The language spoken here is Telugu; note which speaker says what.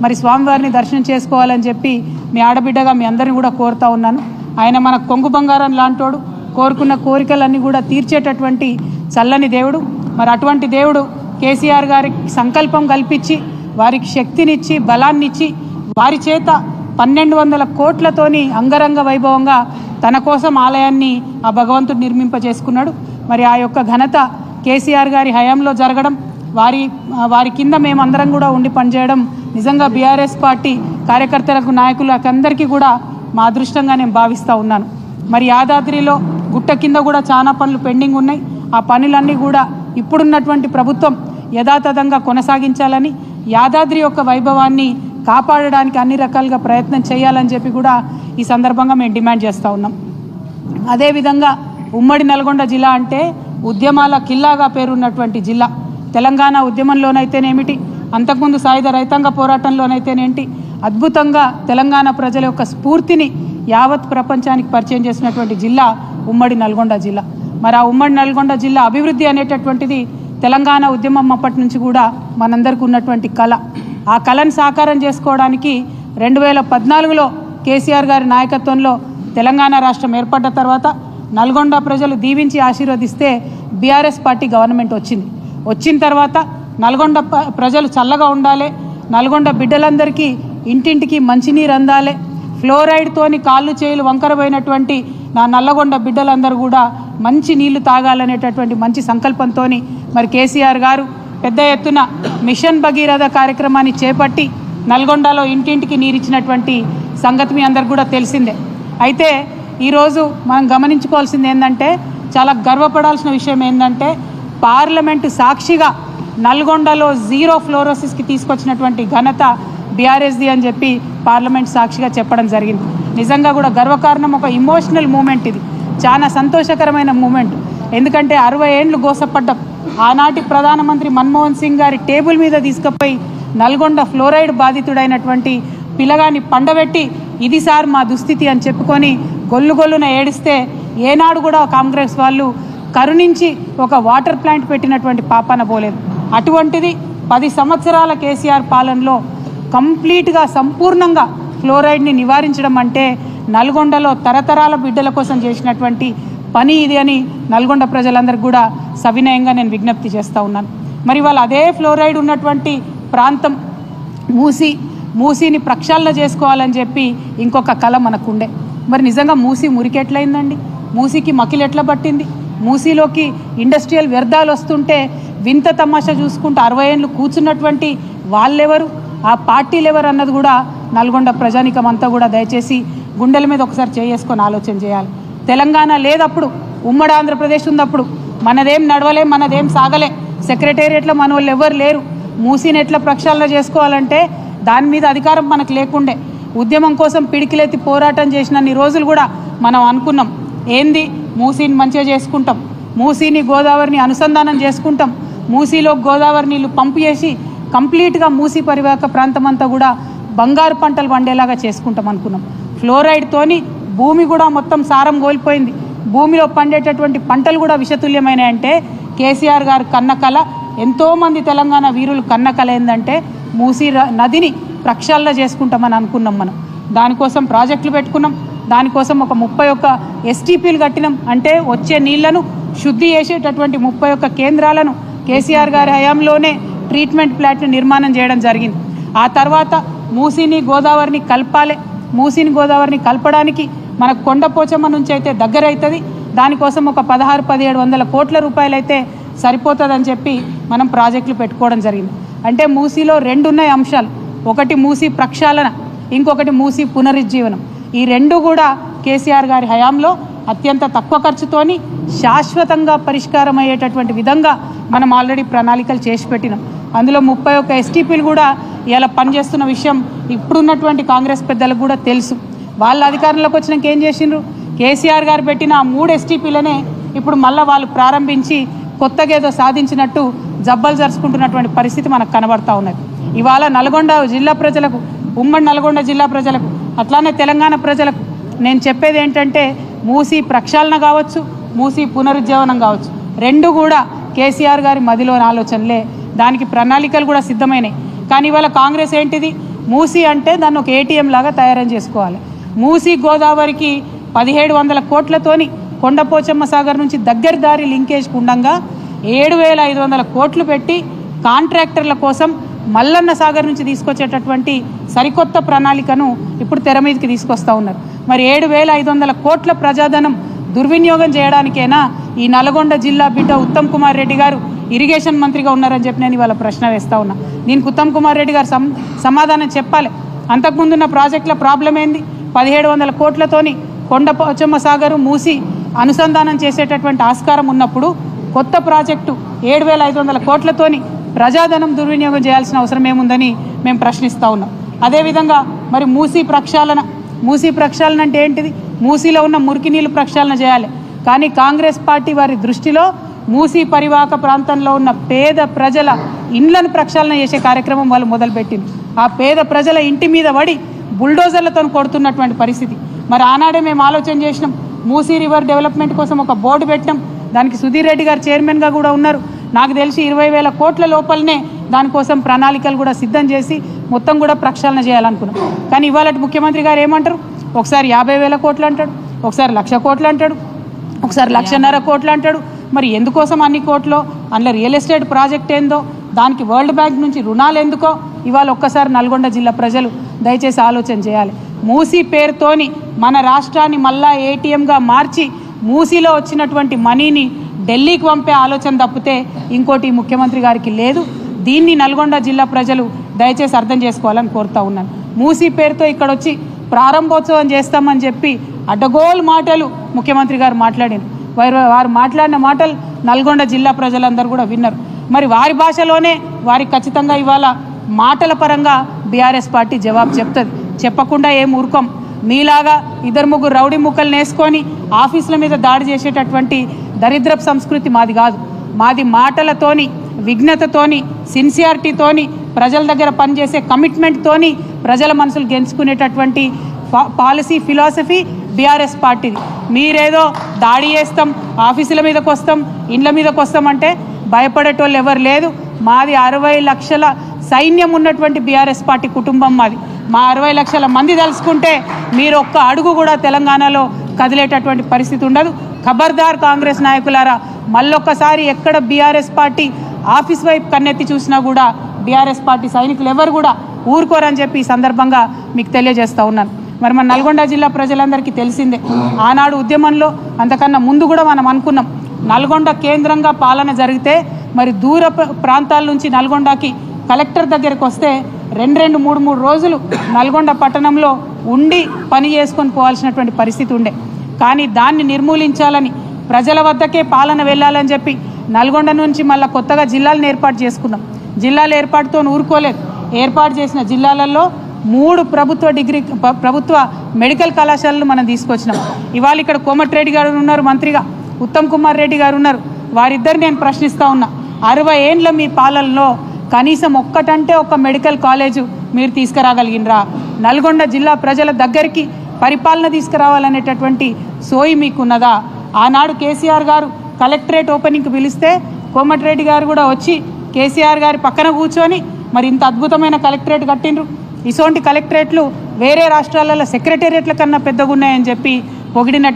Speaker 1: మరి స్వామివారిని దర్శనం చేసుకోవాలని చెప్పి మీ ఆడబిడ్డగా మీ అందరిని కూడా కోరుతా ఉన్నాను. ఆయన మన కొంగు బంగారం లాంటోడు, కోరుకున్న కోరికలన్నీ కూడా తీర్చేటటువంటి చల్లని దేవుడు. మరి అటువంటి దేవుడు కేసీఆర్ గారికి సంకల్పం కల్పించి వారికి శక్తినిచ్చి బలాన్నిచ్చి వారి చేత 1200 కోట్లతోని అంగరంగ వైభవంగా తన కోసం ఆలయాన్ని ఆ భగవంతుడు నిర్మింపజేసుకున్నాడు. మరి ఆ యొక్క ఘనత కేసీఆర్ గారి హయాంలో జరగడం, వారి కింద మేమందరం కూడా ఉండి పనిచేయడం నిజంగా బీఆర్ఎస్ పార్టీ కార్యకర్తలకు నాయకులకు అందరికీ కూడా మా అదృష్టంగా నేను భావిస్తూ ఉన్నాను. మరి యాదాద్రిలో గుట్ట కింద కూడా చాలా పనులు పెండింగ్ ఉన్నాయి. ఆ పనులన్నీ కూడా ఇప్పుడున్నటువంటి ప్రభుత్వం యథాతథంగా కొనసాగించాలని, యాదాద్రి యొక్క వైభవాన్ని కాపాడడానికి అన్ని రకాలుగా ప్రయత్నం చేయాలని చెప్పి కూడా ఈ సందర్భంగా మేము డిమాండ్ చేస్తూ ఉన్నాం. అదేవిధంగా ఉమ్మడి నల్గొండ జిల్లా అంటే ఉద్యమాల కిల్లాగా పేరున్నటువంటి జిల్లా. తెలంగాణ ఉద్యమంలోనైతేనేమిటి, అంతకుముందు సాయుధ రైతాంగ పోరాటంలోనైతేనేంటి, అద్భుతంగా తెలంగాణ ప్రజల యొక్క స్ఫూర్తిని యావత్ ప్రపంచానికి పరిచయం చేసినటువంటి జిల్లా ఉమ్మడి నల్గొండ జిల్లా. మరి ఆ ఉమ్మడి నల్గొండ జిల్లా అభివృద్ధి అనేటటువంటిది తెలంగాణ ఉద్యమం అప్పటి నుంచి కూడా మనందరికీ ఉన్నటువంటి కళ. ఆ కళను సాకారం చేసుకోవడానికి 2014లో కేసీఆర్ గారి నాయకత్వంలో తెలంగాణ రాష్ట్రం ఏర్పడ్డ తర్వాత నల్గొండ ప్రజలు దీవించి ఆశీర్వదిస్తే బీఆర్ఎస్ పార్టీ గవర్నమెంట్ వచ్చిన తర్వాత నల్గొండ ప్రజలు చల్లగా ఉండాలి, నల్గొండ బిడ్డలందరికీ ఇంటింటికి మంచినీరు అందాలి, ఫ్లోరైడ్తోని కాళ్ళు చేతులు వంకరపోయినటువంటి నా నల్లగొండ బిడ్డలందరూ కూడా మంచి నీళ్లు తాగాలనేటటువంటి మంచి సంకల్పంతో మరి కేసీఆర్ గారు పెద్ద ఎత్తున మిషన్ భగీరథ కార్యక్రమాన్ని చేపట్టి నల్గొండలో ఇంటింటికి నీరిచ్చినటువంటి సంగతి మీ అందరికి కూడా తెలిసిందే. అయితే ఈరోజు మనం గమనించుకోవాల్సింది ఏంటంటే, చాలా గర్వపడాల్సిన విషయం ఏంటంటే, పార్లమెంటు సాక్షిగా నల్గొండలో 0 ఫ్లోరోసిస్కి తీసుకొచ్చినటువంటి ఘనత బీఆర్ఎస్ది అని చెప్పి పార్లమెంట్ సాక్షిగా చెప్పడం జరిగింది. నిజంగా కూడా గర్వకారణం, ఒక ఇమోషనల్ మూమెంట్. ఇది చాలా సంతోషకరమైన మూమెంట్. ఎందుకంటే 60 ఏండ్లు గోసపడ్డం, ఆనాటి ప్రధానమంత్రి మన్మోహన్ సింగ్ గారి టేబుల్ మీద తీసుకుపోయి నల్గొండ ఫ్లోరైడ్ బాధితుడైనటువంటి పిల్లగాని పండబెట్టి ఇది సార్ మా దుస్థితి అని చెప్పుకొని గొల్లున ఏడిస్తే ఏనాడు కూడా కాంగ్రెస్ వాళ్ళు కరుణించి ఒక వాటర్ ప్లాంట్ పెట్టినటువంటి పాపాన పోలేదు. అటువంటిది 10 సంవత్సరాల కేసీఆర్ పాలనలో కంప్లీట్గా సంపూర్ణంగా ఫ్లోరైడ్ని నివారించడం అంటే నల్గొండలో తరతరాల బిడ్డల కోసం చేసినటువంటి పని ఇది అని నల్గొండ ప్రజలందరికీ కూడా సవినయంగా నేను విజ్ఞప్తి చేస్తూ ఉన్నాను. మరి వాళ్ళు అదే ఫ్లోరైడ్ ఉన్నటువంటి ప్రాంతం మూసీని ప్రక్షాళన చేసుకోవాలని చెప్పి ఇంకొక కళ మనకుండే. మరి నిజంగా మూసీ మురికెట్లయిందండి? మూసీకి మకిలు ఎట్లా పట్టింది? మూసీలోకి ఇండస్ట్రియల్ వ్యర్థాలు వస్తుంటే వింత తమాషా చూసుకుంటూ 60 ఏళ్ళు కూర్చున్నటువంటి వాళ్ళెవరు, ఆ పార్టీలు ఎవరు అన్నది కూడా నల్గొండ ప్రజానికం అంతా కూడా దయచేసి గుండెల మీద ఒకసారి చేసుకొని ఆలోచన చేయాలి. తెలంగాణ లేదప్పుడు, ఉమ్మడి ఆంధ్రప్రదేశ్ ఉన్నప్పుడు మనదేం నడవలే, మనదేం సాగలే, సెక్రటేరియట్లో మన వాళ్ళు ఎవరు లేరు. మూసీని ఎట్లా ప్రక్షాళన చేసుకోవాలంటే దాని మీద అధికారం మనకు లేకుండే. ఉద్యమం కోసం పిడికిలెత్తి పోరాటం చేసినన్ని రోజులు కూడా మనం అనుకున్నాం, ఏంది మూసీని మంచిగా చేసుకుంటాం, మూసీని గోదావరిని అనుసంధానం చేసుకుంటాం, మూసీలో గోదావరి నీళ్లు పంపు చేసి కంప్లీట్గా మూసీ పరివాహక ప్రాంతం అంతా కూడా బంగారు పంటలు పండేలాగా చేసుకుంటాం అనుకున్నాం. ఫ్లోరైడ్తోని భూమి కూడా మొత్తం సారం కోల్పోయింది. భూమిలో పండేటటువంటి పంటలు కూడా విషతుల్యమైనాయంటే కేసీఆర్ గారు కన్న కళ, ఎంతోమంది తెలంగాణ వీరులు కన్న కళ ఏంటంటే మూసీ నదిని ప్రక్షాళన చేసుకుంటామని అనుకున్నాం. మనం దానికోసం ప్రాజెక్టులు పెట్టుకున్నాం, దానికోసం ఒక 31 STPలు కట్టినాం. అంటే వచ్చే నీళ్లను శుద్ధి చేసేటటువంటి 31 కేంద్రాలను కేసీఆర్ గారి హయాంలోనే ట్రీట్మెంట్ ప్లాంట్ని నిర్మాణం చేయడం జరిగింది. ఆ తర్వాత మూసీని గోదావరిని కలపాలి. మూసీని గోదావరిని కలపడానికి మనకు కొండపోచమ్మ నుంచి అయితే దగ్గర అవుతుంది. దానికోసం ఒక 1600-1700 కోట్ల రూపాయలు అయితే సరిపోతుందని చెప్పి మనం ప్రాజెక్టులు పెట్టుకోవడం జరిగింది. అంటే మూసీలో 2 ఉన్నాయి అంశాలు, ఒకటి మూసీ ప్రక్షాళన, ఇంకొకటి మూసీ పునరుజ్జీవనం. ఈ 2 కూడా కేసీఆర్ గారి హయాంలో అత్యంత తక్కువ ఖర్చుతోని శాశ్వతంగా పరిష్కారం అయ్యేటటువంటి విధంగా మనం ఆల్రెడీ ప్రణాళికలు చేసి పెట్టినాం. అందులో 31 STPలు కూడా ఇలా పనిచేస్తున్న విషయం ఇప్పుడున్నటువంటి కాంగ్రెస్ పెద్దలకు కూడా తెలుసు. వాళ్ళ అధికారంలోకి వచ్చినాక ఏం చేసిండ్రు, కేసీఆర్ గారు పెట్టిన ఆ 3 STPలనే ఇప్పుడు మళ్ళీ వాళ్ళు ప్రారంభించి కొత్తగా ఏదో సాధించినట్టు జబ్బలు జరుచుకుంటున్నటువంటి పరిస్థితి మనకు కనబడతా ఉన్నది. ఇవాళ నల్గొండ జిల్లా ప్రజలకు, ఉమ్మడి నల్గొండ జిల్లా ప్రజలకు, అట్లానే తెలంగాణ ప్రజలకు నేను చెప్పేది ఏంటంటే, మూసీ ప్రక్షాళన కావచ్చు, మూసీ పునరుజ్జీవనం కావచ్చు, 2 కూడా కేసీఆర్ గారి మదిలోని ఆలోచనలే. దానికి ప్రణాళికలు కూడా సిద్ధమైనాయి. కానీ ఇవాళ కాంగ్రెస్ ఏంటిది, మూసీ అంటే దాన్ని ఒక ఏటీఎం లాగా తయారు చేసుకోవాలి. మూసీ గోదావరికి 1700 కోట్లతోని కొండపోచమ్మ సాగర్ నుంచి దగ్గర దారి లింకేజ్ ఉండంగా 7500 కోట్లు పెట్టి కాంట్రాక్టర్ల కోసం మల్లన్న సాగర్ నుంచి తీసుకొచ్చేటటువంటి సరికొత్త ప్రణాళికను ఇప్పుడు తెర మీదకి తీసుకొస్తూ ఉన్నారు. మరి 7500 కోట్ల ప్రజాధనం దుర్వినియోగం చేయడానికైనా ఈ నల్గొండ జిల్లా బిడ్డ ఉత్తమ్ కుమార్ రెడ్డి గారు ఇరిగేషన్ మంత్రిగా ఉన్నారని చెప్పి నేను ఇవాళ ప్రశ్న వేస్తూ ఉన్నా. దీనికి ఉత్తమ్ కుమార్ రెడ్డి గారు సమాధానం చెప్పాలి. అంతకుముందున్న ప్రాజెక్టుల ప్రాబ్లం ఏంది? 1700 కోట్లతోని కొండపోచమ్మ సాగరు మూసి అనుసంధానం చేసేటటువంటి ఆస్కారం ఉన్నప్పుడు కొత్త ప్రాజెక్టు 7500 కోట్లతోని ప్రజాధనం దుర్వినియోగం చేయాల్సిన అవసరం ఏముందని మేము ప్రశ్నిస్తూ ఉన్నాం. అదేవిధంగా మరి మూసీ ప్రక్షాళన అంటే ఏంటిది? మూసీలో ఉన్న మురికి నీళ్ళు ప్రక్షాళన చేయాలి. కానీ కాంగ్రెస్ పార్టీ వారి దృష్టిలో మూసీ పరివాహక ప్రాంతంలో ఉన్న పేద ప్రజల ఇండ్లను ప్రక్షాళన చేసే కార్యక్రమం వాళ్ళు మొదలుపెట్టింది. ఆ పేద ప్రజల ఇంటి మీద పడి బుల్డోజర్లతో కొడుతున్నటువంటి పరిస్థితి. మరి ఆనాడే మేము ఆలోచన చేసినాం, మూసీ రివర్ డెవలప్మెంట్ కోసం ఒక బోర్డు పెట్టినాం. దానికి సుధీర్ రెడ్డి గారు చైర్మన్గా కూడా ఉన్నారు. నాకు తెలిసి 20,000 కోట్ల లోపలనే దానికోసం ప్రణాళికలు కూడా సిద్ధం చేసి మొత్తం కూడా ప్రక్షాళన చేయాలనుకున్నాం. కానీ ఇవాళ ముఖ్యమంత్రి గారు ఏమంటారు? ఒకసారి 50,000 కోట్లు అంటాడు, ఒకసారి 1,00,000 కోట్లు అంటాడు, ఒకసారి 1,50,000 కోట్లు అంటాడు. మరి ఎందుకోసం అన్ని కోట్లు? అందులో రియల్ ఎస్టేట్ ప్రాజెక్ట్ ఏందో, దానికి వరల్డ్ బ్యాంక్ నుంచి రుణాలు ఎందుకో ఇవాళ ఒక్కసారి నల్గొండ జిల్లా ప్రజలు దయచేసి ఆలోచన చేయాలి. మూసీ పేరుతోని మన రాష్ట్రాన్ని మళ్ళా ఏటీఎంగా మార్చి మూసీలో వచ్చినటువంటి మనీని ఢిల్లీకి పంపే ఆలోచన తప్పితే ఇంకోటి ముఖ్యమంత్రి గారికి లేదు. దీన్ని నల్గొండ జిల్లా ప్రజలు దయచేసి అర్థం చేసుకోవాలని కోరుతూ ఉన్నాను. మూసీ పేరుతో ఇక్కడ వచ్చి ప్రారంభోత్సవం చేస్తామని చెప్పి అడ్డగోలు మాటలు ముఖ్యమంత్రి గారు మాట్లాడారు. వారు మాట్లాడిన మాటలు నల్గొండ జిల్లా ప్రజలందరూ కూడా విన్నారు. మరి వారి భాషలోనే వారికి ఖచ్చితంగా ఇవాళ మాటల పరంగా బీఆర్ఎస్ పార్టీ జవాబు చెప్తుంది. చెప్పకుండా ఏం ఊరుకోం. మీలాగా 2-3 రౌడీ ముక్కలు నేసుకొని ఆఫీసుల మీద దాడి చేసేటటువంటి దరిద్రపు సంస్కృతి మాది కాదు. మాది మాటలతోని, విఘ్నతతోని, సిన్సియారిటీతోని, ప్రజల దగ్గర పనిచేసే కమిట్మెంట్తోని ప్రజల మనసులు గెలుచుకునేటటువంటి పాలసీ ఫిలాసఫీ బీఆర్ఎస్ పార్టీది. మీరేదో దాడి చేస్తాం, ఆఫీసుల మీదకి వస్తాం, ఇండ్ల మీదకి వస్తామంటే భయపడేటోళ్ళు ఎవరు లేదు. మాది 60 లక్షల సైన్యం ఉన్నటువంటి బీఆర్ఎస్ పార్టీ కుటుంబం మాది. మా 60 లక్షల మంది తలుసుకుంటే మీరు ఒక్క అడుగు కూడా తెలంగాణలో కదిలేటటువంటి పరిస్థితి ఉండదు. ఖబర్దార్ కాంగ్రెస్ నాయకులారా, మళ్ళొక్కసారి ఎక్కడ బీఆర్ఎస్ పార్టీ ఆఫీస్ వైపు కన్నెత్తి చూసినా కూడా బీఆర్ఎస్ పార్టీ సైనికులు ఎవరు కూడా ఊరుకోరని చెప్పి ఈ సందర్భంగా మీకు తెలియజేస్తూ ఉన్నాను. మరి మన నల్గొండ జిల్లా ప్రజలందరికీ తెలిసిందే, ఆనాడు ఉద్యమంలో అంతకన్నా ముందు కూడా మనం అనుకున్నాం, నల్గొండ కేంద్రంగా పాలన జరిగితే మరి దూర ప్రాంతాల నుంచి నల్గొండకి కలెక్టర్ దగ్గరికి వస్తే 2-3 రోజులు నల్గొండ పట్టణంలో ఉండి పని చేసుకొని పోవాల్సినటువంటి పరిస్థితి ఉండే. కానీ దాన్ని నిర్మూలించాలని, ప్రజల వద్దకే పాలన వెళ్ళాలని చెప్పి నల్గొండ నుంచి మళ్ళీ కొత్తగా జిల్లాలను ఏర్పాటు చేసుకున్నాం. జిల్లాల ఏర్పాటుతో ఊరుకోలేదు. ఏర్పాటు చేసిన జిల్లాలలో 3 ప్రభుత్వ మెడికల్ కళాశాలలు మనం తీసుకొచ్చినాం. ఇవాళ ఇక్కడ కోమటిరెడ్డి గారు ఉన్నారు మంత్రిగా, ఉత్తమ్ కుమార్ రెడ్డి గారు ఉన్నారు. వారిద్దరు నేను ప్రశ్నిస్తూ ఉన్నా, 60 ఏండ్ల మీ పాలనలో కనీసం ఒక్కటంటే ఒక మెడికల్ కాలేజు మీరు తీసుకురాగలిగినరా? నల్గొండ జిల్లా ప్రజల దగ్గరికి పరిపాలన తీసుకురావాలనేటటువంటి సోయి మీకున్నదా? ఆనాడు కేసీఆర్ గారు కలెక్టరేట్ ఓపెనింగ్కి పిలిస్తే కోమటిరెడ్డి గారు కూడా వచ్చి కేసీఆర్ గారి పక్కన కూర్చొని మరి ఇంత అద్భుతమైన కలెక్టరేట్ కట్టిండ్రు, ఇటువంటి కలెక్టరేట్లు వేరే రాష్ట్రాలలో సెక్రటేరియట్ల కన్నా పెద్దగా ఉన్నాయని చెప్పి పొగిడినటువంటి